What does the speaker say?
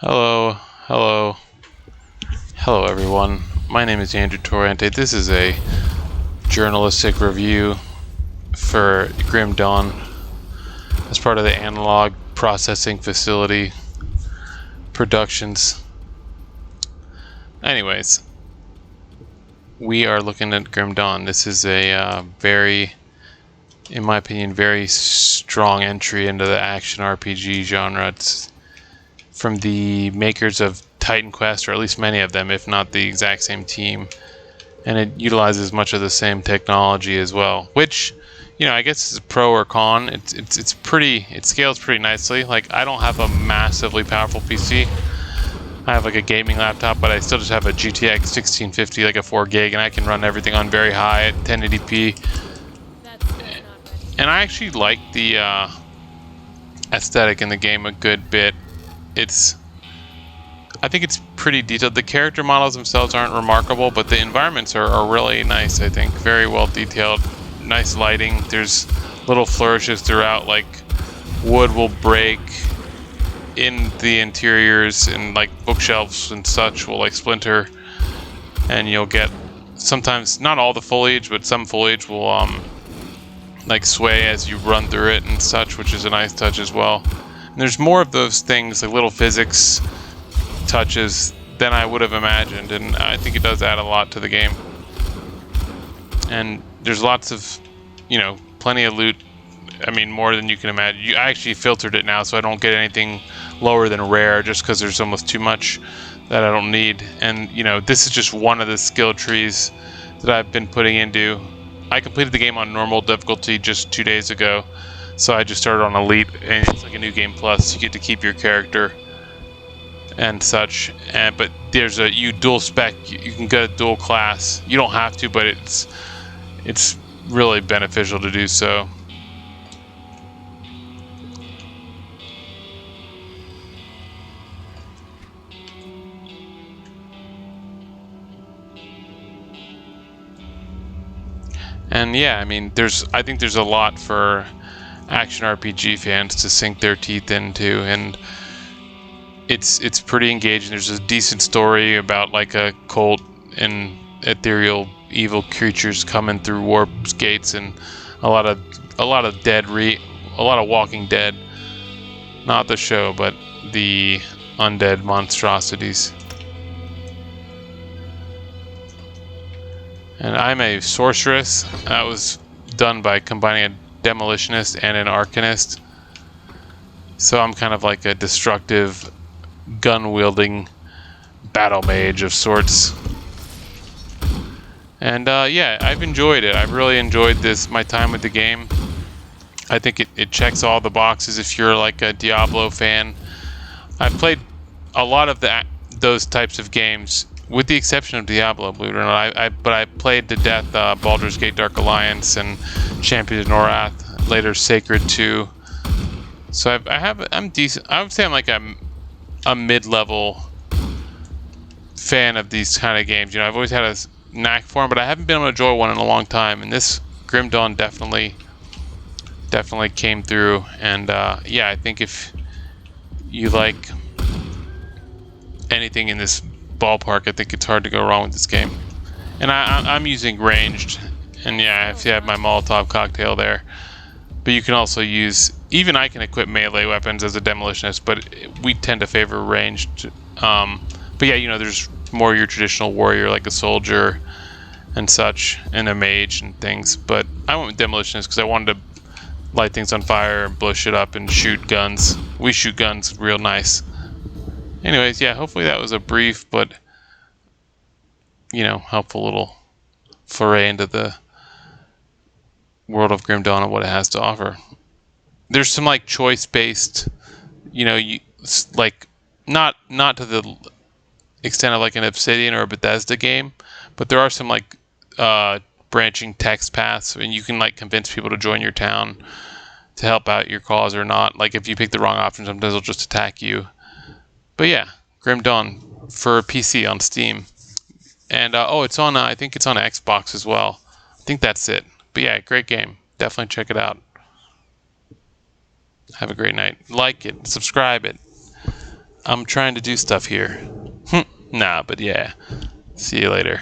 Hello, hello, hello everyone. My name is Andrew Torrente. This is a journalistic review for Grim Dawn as part of the Analog Processing Facility Productions. Anyways, we are looking at Grim Dawn. This is a very, in my opinion, very strong entry into the action RPG genre. It's from the makers of Titan Quest, or at least many of them, if not the exact same team. And it utilizes much of the same technology as well, which, I guess is a pro or con. It scales pretty nicely. Like, I don't have a massively powerful PC. I have like a gaming laptop, but I still just have a GTX 1650, like a 4 gig, and I can run everything on very high at 1080p. And I actually like the aesthetic in the game a good bit. I think it's pretty detailed. The character models themselves aren't remarkable, but the environments are really nice, I think. Very well detailed, nice lighting. There's little flourishes throughout, like wood will break in the interiors, and like bookshelves and such will like splinter, and you'll get sometimes, not all the foliage, but some foliage will like sway as you run through it and such, which is a nice touch as well. And there's more of those things, like little physics touches, than I would have imagined, and I think it does add a lot to the game. And there's lots of, plenty of loot. I mean, more than you can imagine. I actually filtered it now, so I don't get anything lower than rare, just because there's almost too much that I don't need. And, this is just one of the skill trees that I've been putting into. I completed the game on normal difficulty just 2 days ago, so I just started on Elite, and it's like a new game plus. You get to keep your character and such, but you dual spec. You can get a dual class. You don't have to, but it's really beneficial to do so. And yeah, I mean, I think there's a lot for action RPG fans to sink their teeth into, and it's pretty engaging. There's a decent story about like a cult and ethereal evil creatures coming through warp gates, and a lot of Walking Dead, not the show, but the undead monstrosities. And I'm a sorceress. That was done by combining a demolitionist and an arcanist. So I'm kind of like a destructive, gun-wielding battle mage of sorts. And yeah, I've enjoyed it. I've really enjoyed my time with the game. I think it checks all the boxes if you're like a Diablo fan. I've played a lot of those types of games, with the exception of Diablo, believe it or not. But I played to death Baldur's Gate Dark Alliance and Champions of Norath, later Sacred 2. So I'm decent. I would say I'm like a mid-level fan of these kind of games. I've always had a knack for them, but I haven't been able to enjoy one in a long time. And this Grim Dawn definitely came through. And yeah, I think if you like anything in this ballpark, I think it's hard to go wrong with this game. And I'm using ranged, and yeah, I have my Molotov cocktail there. But you can also use, even I can equip melee weapons as a demolitionist, but we tend to favor ranged. But yeah, there's more your traditional warrior, like a soldier and such, and a mage and things. But I went with demolitionist because I wanted to light things on fire and blow shit up and shoot guns. We shoot guns real nice. Anyways, yeah, hopefully that was a brief but, helpful little foray into the world of Grim Dawn and what it has to offer. There's some like choice-based, like not to the extent of like an Obsidian or a Bethesda game, but there are some like branching text paths, and you can like convince people to join your town to help out your cause or not. Like if you pick the wrong option, sometimes they'll just attack you. But yeah, Grim Dawn for PC on Steam. And it's on, I think it's on Xbox as well. I think that's it. But yeah, great game. Definitely check it out. Have a great night. Like it, subscribe it. I'm trying to do stuff here. Nah, but yeah. See you later.